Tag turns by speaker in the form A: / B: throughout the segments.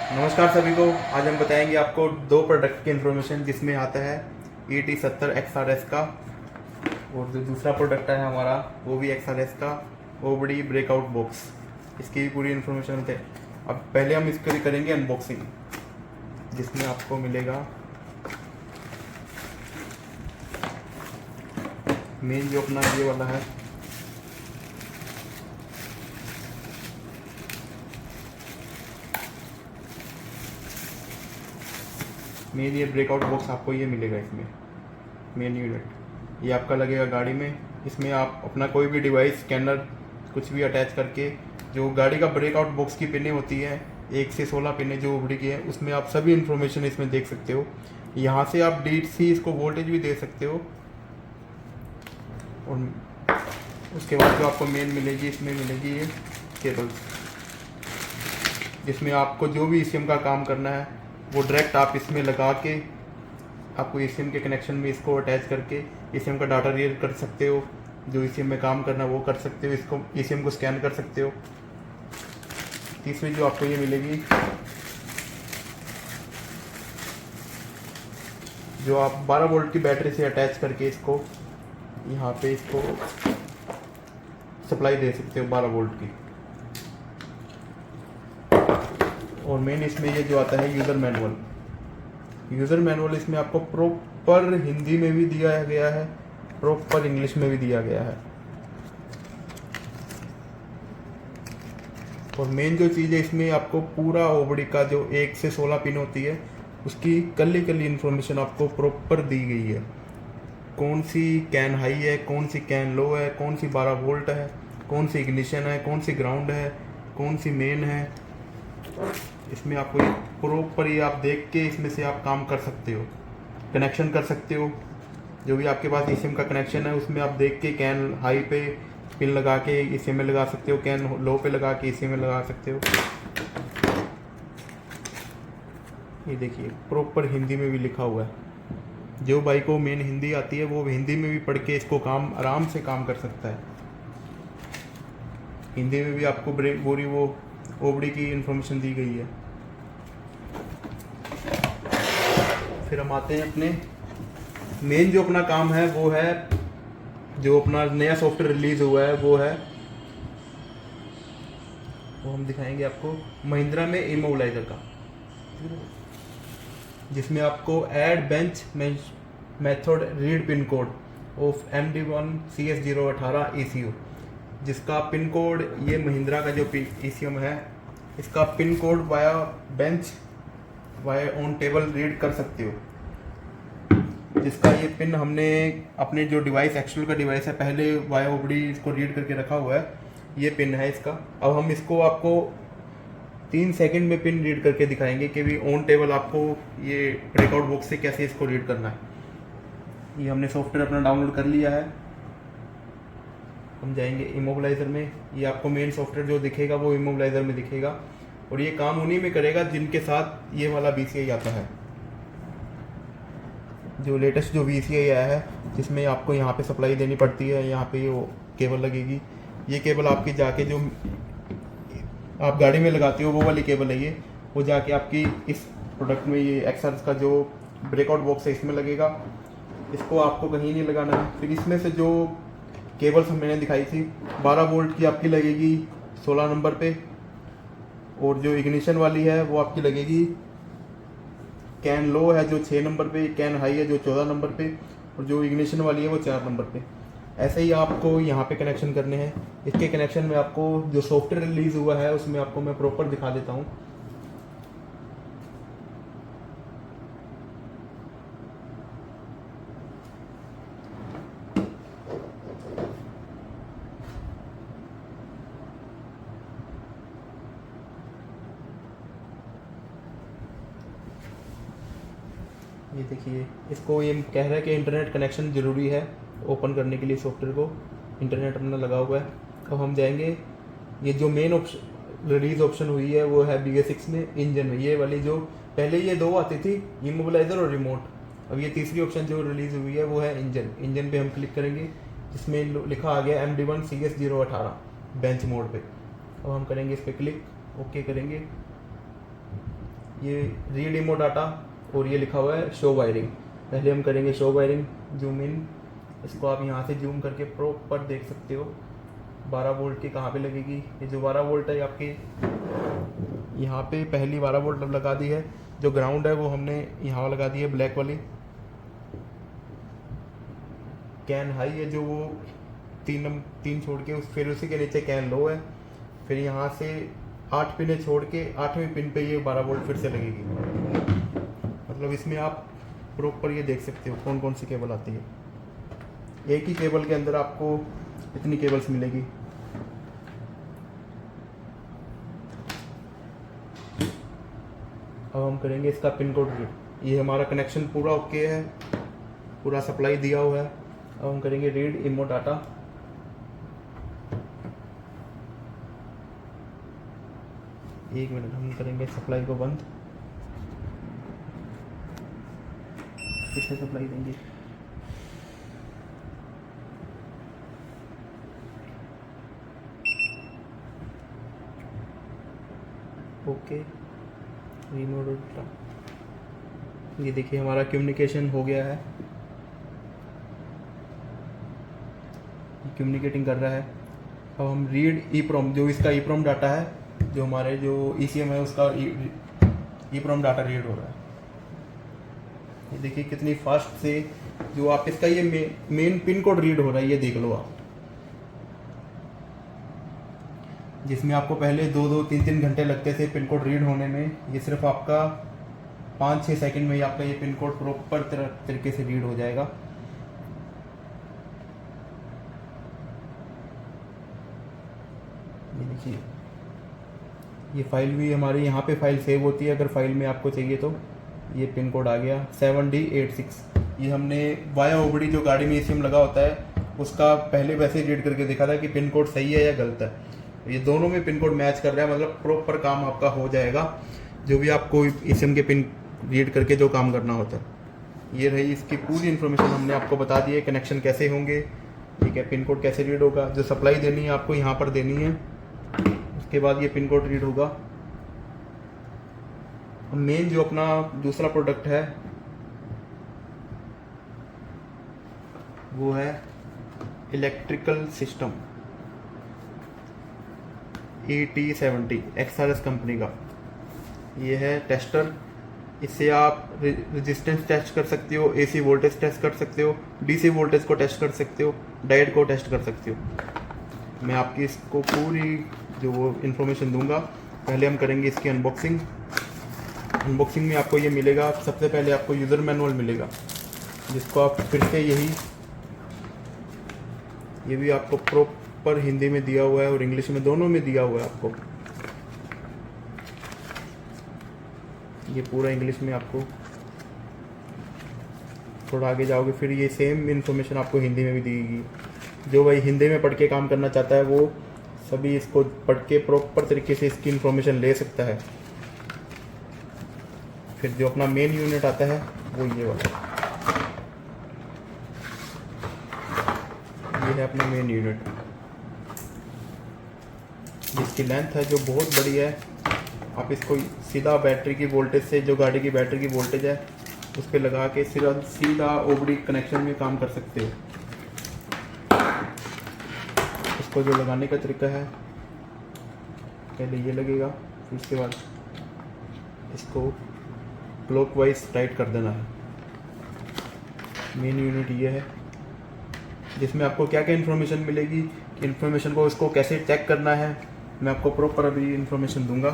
A: नमस्कार सभी को। आज हम बताएंगे आपको दो प्रोडक्ट की इन्फॉर्मेशन जिसमें आता है ET70XRS का, और जो दूसरा प्रोडक्ट है हमारा वो भी XRS का ओबडी ब्रेकआउट बॉक्स। इसकी भी पूरी इन्फॉर्मेशन है। अब पहले हम इसको करेंगे अनबॉक्सिंग, जिसमें आपको मिलेगा मेन जो अपना ये वाला है, मेन ये ब्रेकआउट बॉक्स आपको ये मिलेगा। इसमें मेन यूनिट ये आपका लगेगा गाड़ी में। इसमें आप अपना कोई भी डिवाइस, स्कैनर, कुछ भी अटैच करके, जो गाड़ी का ब्रेकआउट बॉक्स की पिनें होती हैं 1 से 16 पिनें जो उबड़ी की है, उसमें आप सभी इन्फॉर्मेशन इसमें देख सकते हो। यहाँ से आप DC इसको वोल्टेज भी दे सकते हो। और उसके बाद जो आपको मेन मिलेगी, इसमें मिलेगी ये केबल, जिसमें आपको जो भी ECM का काम करना है वो डायरेक्ट आप इसमें लगा के, आपको ECM के कनेक्शन में इसको अटैच करके ECM का डाटा रीड कर सकते हो। जो ECM में काम करना है वो कर सकते हो, इसको ECM को स्कैन कर सकते हो। तीसरी जो आपको ये मिलेगी, जो आप 12 वोल्ट की बैटरी से अटैच करके इसको यहाँ पे इसको सप्लाई दे सकते हो 12 वोल्ट की। और मेन इसमें ये जो आता है यूज़र मैनुअल इसमें आपको प्रॉपर हिंदी में भी दिया गया है, प्रॉपर इंग्लिश में भी दिया गया है। और मेन जो चीज़ है इसमें आपको पूरा ओबडी का जो 1 से 16 पिन होती है उसकी कल्ली इन्फॉर्मेशन आपको प्रॉपर दी गई है। कौन सी कैन हाई है, कौन सी कैन लो है, कौन सी 12 वोल्ट है, कौन सी इग्निशन है, कौन सी ग्राउंड है, कौन सी मेन है। इसमें आपको प्रॉपर ये आप देख के इसमें से आप काम कर सकते हो, कनेक्शन कर सकते हो। जो भी आपके पास ECM का कनेक्शन है उसमें आप देख के कैन हाई पे पिन लगा के ECM में लगा सकते हो, कैन लो पे लगा के ECM में लगा सकते हो। ये देखिए प्रॉपर हिंदी में भी लिखा हुआ है। जो भाई को मेन हिंदी आती है वो हिंदी में भी पढ़ के इसको काम आराम से काम कर सकता है। हिंदी में भी आपको पूरी वो ओबडी की इन्फॉर्मेशन दी गई है। फिर हम आते हैं अपने मेन जो अपना काम है, वो है जो अपना नया सॉफ्टवेयर रिलीज हुआ है वो हम दिखाएंगे आपको महिंद्रा में इमोबिलाइजर का, जिसमें आपको add bench method read pin code of MD1CS018 ECU, जिसका पिन कोड ये महिंद्रा का जो ECM है इसका pin code via bench via on table read कर सकते हो। जिसका ये पिन हमने अपने जो डिवाइस एक्चुअल का डिवाइस है पहले वाया ओबडी इसको रीड करके रखा हुआ है, ये पिन है इसका। अब हम इसको आपको 3 सेकंड में पिन रीड करके दिखाएंगे कि भी ऑन टेबल आपको ये ब्रेकआउट बॉक्स से कैसे इसको रीड करना है। ये हमने सॉफ्टवेयर अपना डाउनलोड कर लिया है। हम जाएंगे इमोबिलाइजर में। ये आपको मेन सॉफ्टवेयर जो दिखेगा वो इमोबिलाइजर में दिखेगा, और ये काम उन्हीं में करेगा जिनके साथ ये वाला BCI आता है। जो लेटेस्ट जो BCI आया है जिसमें आपको यहाँ पे सप्लाई देनी पड़ती है, यहाँ पे वो केबल लगेगी। ये केबल आपकी जाके जो आप गाड़ी में लगाते हो वो वाली केबल है ये, वो जाके आपकी इस प्रोडक्ट में ये XRS का जो ब्रेकआउट बॉक्स है इसमें लगेगा। इसको आपको कहीं नहीं लगाना है। फिर इसमें से जो केबल्स मैंने दिखाई थी 12 वोल्ट की आपकी लगेगी 16 नंबर पे, और जो इग्निशन वाली है वो आपकी लगेगी, कैन लो है जो 6 नंबर पे, कैन हाई है जो 14 नंबर पे, और जो इग्निशन वाली है वो 4 नंबर पे। ऐसे ही आपको यहाँ पे कनेक्शन करने हैं। इसके कनेक्शन में आपको जो सॉफ्टवेयर रिलीज हुआ है उसमें आपको मैं प्रॉपर दिखा देता हूँ। ये देखिए, इसको ये कह रहा है कि इंटरनेट कनेक्शन ज़रूरी है ओपन करने के लिए। सॉफ्टवेयर को इंटरनेट अपना लगा हुआ है। अब हम जाएंगे, ये जो मेन ऑप्शन रिलीज ऑप्शन हुई है वो है BS6 में इंजन में। ये वाली जो पहले ये 2 आती थी, इमोबिलाइजर और रिमोट, अब ये तीसरी ऑप्शन जो रिलीज हुई है वो है इंजन। इंजन पे हम क्लिक करेंगे, जिसमें लिखा आ गया MD1CS018 बेंच मोड पे। अब हम करेंगे इस पर क्लिक, ओके करेंगे। ये रीड इमो डाटा और ये लिखा हुआ है शो वायरिंग। पहले हम करेंगे शो वायरिंग, जूम इन। इसको आप यहाँ से जूम करके प्रॉपर देख सकते हो 12 वोल्ट की कहाँ पे लगेगी। ये जो 12 वोल्ट है आपकी यहाँ पे पहली 12 वोल्ट लगा दी है। जो ग्राउंड है वो हमने यहाँ लगा दी है ब्लैक वाली। कैन हाई है जो वो तीन छोड़ के फिर उसी के नीचे कैन लो है। फिर यहाँ से 8 पिनें छोड़ के 8वीं पिन पे ये 12 वोल्ट फिर से लगेगी। मतलब इसमें आप प्रॉपर ये देख सकते हो कौन कौन सी केबल आती है। एक ही केबल के अंदर आपको इतनी केबल्स मिलेगी। अब हम करेंगे इसका पिन कोड रीड। ये हमारा कनेक्शन पूरा ओके है, पूरा सप्लाई दिया हुआ है। अब हम करेंगे रीड इमो डाटा। एक मिनट, हम करेंगे सप्लाई को बंद। किससे सप्लाई देंगे? Okay, remote data. ये देखिए हमारा कम्युनिकेशन हो गया है, कम्युनिकेटिंग कर रहा है। अब हम रीड EEPROM, जो इसका EEPROM डाटा है, जो हमारे जो ECM है उसका EEPROM डाटा रीड हो रहा है। ये देखिए कितनी फास्ट से जो आप इसका ये मेन पिन कोड रीड हो रहा है, ये देख लो आप। जिसमें आपको पहले 2-3 घंटे लगते थे पिन कोड रीड होने में, ये सिर्फ आपका 5-6 सेकंड में ही आपका ये पिन कोड प्रॉपर तरीके से रीड हो जाएगा। ये देखिए, ये फाइल भी हमारी यहाँ पे फाइल सेव होती है। अगर फाइल में आपको चाहिए तो ये पिन कोड आ गया 7D86। ये हमने वाया ओबड़ी जो गाड़ी में ECM लगा होता है उसका पहले वैसे रीड करके देखा था कि पिन कोड सही है या गलत है। ये दोनों में पिन कोड मैच कर रहा है, मतलब प्रॉपर काम आपका हो जाएगा जो भी आपको ECM के पिन रीड करके जो काम करना होता है। ये रही इसकी पूरी इन्फॉर्मेशन, हमने आपको बता दी है। कनेक्शन कैसे होंगे, ठीक है, पिन कोड कैसे रीड होगा, जो सप्लाई देनी है आपको यहाँ पर देनी है, उसके बाद ये पिन कोड रीड होगा। मेन जो अपना दूसरा प्रोडक्ट है वो है electrical system ET70 XRS company का। ये है टेस्टर। इससे आप रेजिस्टेंस टेस्ट कर सकते हो, AC वोल्टेज टेस्ट कर सकते हो, DC वोल्टेज को टेस्ट कर सकते हो, डायोड को टेस्ट कर सकते हो। मैं आपकी इसको पूरी जो वो इन्फॉर्मेशन दूंगा। पहले हम करेंगे इसकी अनबॉक्सिंग। अनबॉक्सिंग में आपको ये मिलेगा, सबसे पहले आपको यूज़र मैनुअल मिलेगा, जिसको आप फिर से ये भी आपको प्रॉपर हिंदी में दिया हुआ है और इंग्लिश में, दोनों में दिया हुआ है आपको। ये पूरा इंग्लिश में आपको, थोड़ा आगे जाओगे फिर ये सेम इन्फॉर्मेशन आपको हिंदी में भी देगी। जो भाई हिंदी में पढ़ के काम करना चाहता है वो सभी इसको पढ़ के प्रॉपर तरीके से इसकी इन्फॉर्मेशन ले सकता है। फिर जो अपना मेन यूनिट आता है वो ये वाला, ये है अपना मेन यूनिट, जिसकी लेंथ है जो बहुत बड़ी है। आप इसको सीधा बैटरी की वोल्टेज से, जो गाड़ी की बैटरी की वोल्टेज है उस पर लगा के सीधा ओबडी कनेक्शन में काम कर सकते हो। इसको जो लगाने का तरीका है, पहले ये लगेगा, फिर उसके बाद इसको क्लॉकवाइज टाइट कर देना है। मेन यूनिट ये है, जिसमें आपको क्या क्या इन्फॉर्मेशन मिलेगी, इन्फॉर्मेशन को उसको कैसे चेक करना है, मैं आपको प्रॉपर अभी इन्फॉर्मेशन दूंगा।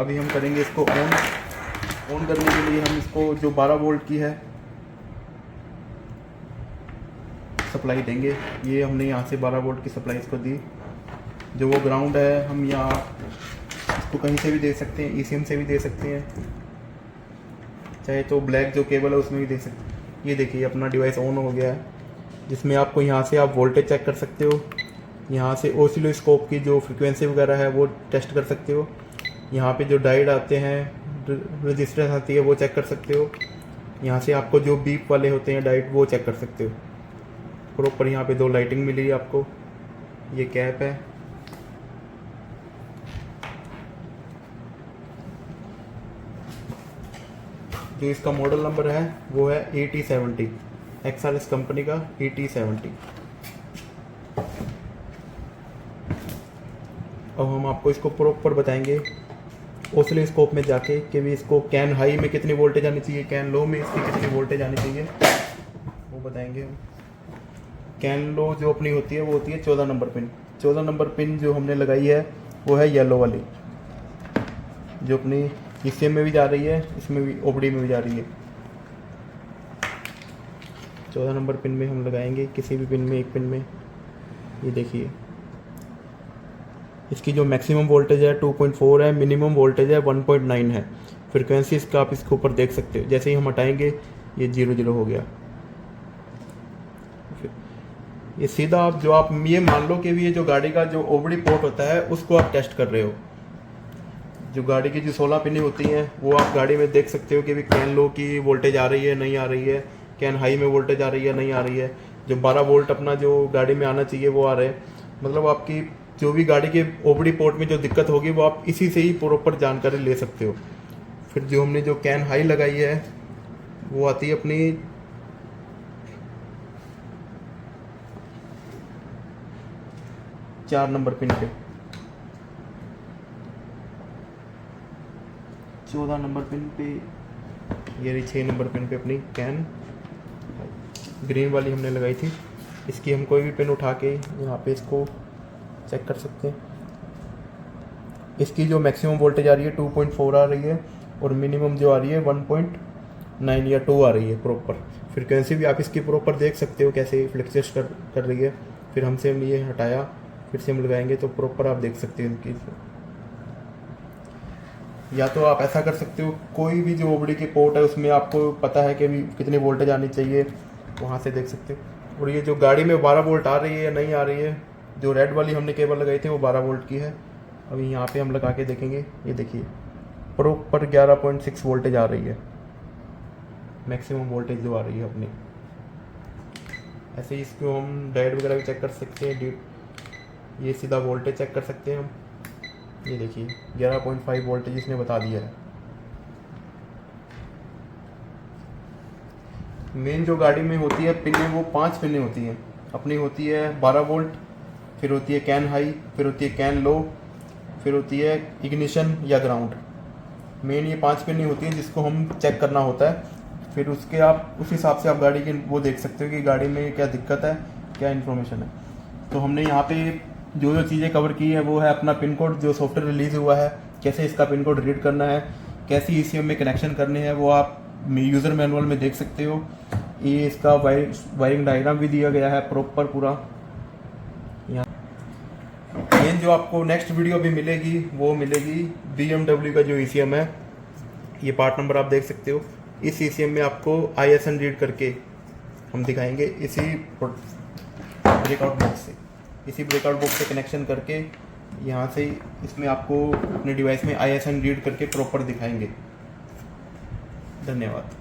A: अभी हम करेंगे इसको ऑन करने के लिए हम इसको जो 12 वोल्ट की है सप्लाई देंगे। ये हमने यहाँ से 12 वोल्ट की सप्लाई इसको दी। जो वो ग्राउंड है हम यहाँ इसको कहीं से भी दे सकते हैं, ECM से भी दे सकते हैं, चाहे तो ब्लैक जो केबल है उसमें भी दे सकते हैं। ये देखिए अपना डिवाइस ऑन हो गया है, जिसमें आपको यहाँ से आप वोल्टेज चेक कर सकते हो, यहाँ से ओसिलोस्कोप की जो फ्रिक्वेंसी वगैरह है वो टेस्ट कर सकते हो, यहाँ पे जो डायोड आते हैं, रजिस्टेंस आती है वो चेक कर सकते हो, यहाँ से आपको जो बीप वाले होते हैं डायोड वो चेक कर सकते हो। प्रॉपर यहाँ पे 2 लाइटिंग मिली आपको। ये कैप है, जो इसका मॉडल नंबर है वो है ET70, XRS कंपनी का ET70। अब हम आपको इसको प्रॉपर बताएंगे ऑसिलोस्कोप में जाके कि भी इसको कैन हाई में कितनी वोल्टेज आनी चाहिए, कैन लो में इसकी कितनी वोल्टेज आनी चाहिए, वो बताएंगे हम। कैन लो जो अपनी होती है वो होती है 14 नंबर पिन। 14 नंबर पिन जो हमने लगाई है वो है येलो वाली, जो अपनी ECM में भी जा रही है, इसमें भी OBD में भी जा रही है। 14 नंबर पिन में हम लगाएंगे, किसी भी पिन में, एक पिन में। ये देखिए इसकी जो मैक्सिमम वोल्टेज है 2.4 है, मिनिमम वोल्टेज है 1.9 है। फ्रिक्वेंसी इसका आप इसके ऊपर देख सकते हो। जैसे ही हम हटाएंगे ये 0 हो गया। ये सीधा आप जो आप ये मान लो कि भी ये जो गाड़ी का जो OBD पोर्ट होता है उसको आप टेस्ट कर रहे हो। जो गाड़ी की जो 16 पिनें होती हैं वो आप गाड़ी में देख सकते हो कि भी कैन लो की वोल्टेज आ रही है नहीं आ रही है, कैन हाई में वोल्टेज आ रही है नहीं आ रही है। जो 12 वोल्ट अपना जो गाड़ी में आना चाहिए वो आ रहे हैं। मतलब आपकी जो भी गाड़ी के OBD पोर्ट में जो दिक्कत होगी वो आप इसी से ही प्रॉपर जानकारी ले सकते हो। फिर जो हमने जो कैन हाई लगाई है वो आती है अपनी 4 नंबर पिन पे, 14 नंबर पिन पे, ये रही 6 नंबर पिन पे अपनी कैन ग्रीन वाली हमने लगाई थी। इसकी हम कोई भी पिन उठा के यहाँ पे इसको चेक कर सकते हैं। इसकी जो मैक्सिमम वोल्टेज आ रही है 2.4 आ रही है और मिनिमम जो आ रही है 1.9 या 2 आ रही है प्रॉपर। फ्रिक्वेंसी भी आप इसकी प्रॉपर देख सकते हो कैसे फ्लक्चुएट कर रही है। फिर हमसे हम ये हटाया, फिर से हम लगाएंगे तो प्रॉपर आप देख सकते हो इनकी। या तो आप ऐसा कर सकते हो, कोई भी जो OBD के पोर्ट है उसमें आपको पता है कि कितनी वोल्टेज आनी चाहिए, वहाँ से देख सकते हो। और ये जो गाड़ी में 12 वोल्ट आ रही है या नहीं आ रही है, जो रेड वाली हमने केबल लगाई थी वो 12 वोल्ट की है। अभी यहाँ पे हम लगा के देखेंगे, ये देखिए प्रॉपर 11.6 वोल्टेज आ रही है, मैक्सिमम वोल्टेज जो आ रही है अपनी। ऐसे ही इसको हम डायोड वगैरह भी चेक कर सकते हैं। ये सीधा वोल्टेज चेक कर सकते हैं हम। ये देखिए 11.5 वोल्टेज इसने बता दिया है। मेन जो गाड़ी में होती है पिनें वो 5 पिनें होती हैं अपनी। होती है 12 वोल्ट, फिर होती है कैन हाई, फिर होती है कैन लो, फिर होती है इग्निशन या ग्राउंड। मेन ये 5 पिनें होती हैं जिसको हम चेक करना होता है। फिर उसके आप उस हिसाब से आप गाड़ी की वो देख सकते हो कि गाड़ी में क्या दिक्कत है, क्या इन्फॉर्मेशन है। तो हमने यहाँ पे जो जो चीज़ें कवर की है वो है अपना पिन कोड जो सॉफ्टवेयर रिलीज़ हुआ है, कैसे इसका पिन कोड रीड करना है, कैसी ECM में कनेक्शन करने हैं वो आप यूज़र मैनुअल में देख सकते हो। ये इसका वायरिंग डायग्राम भी दिया गया है प्रॉपर पूरा। यहाँ मेन जो आपको नेक्स्ट वीडियो भी मिलेगी वो मिलेगी BMW का जो ECM है। ये पार्ट नंबर आप देख सकते हो। इस ECM में आपको ISN रीड करके हम दिखाएंगे इसी ब्रेकआउट बॉक्स से। इसी ब्रेकआउट बॉक्स से कनेक्शन करके यहाँ से इसमें आपको अपने डिवाइस में ISN रीड करके प्रॉपर दिखाएंगे। धन्यवाद।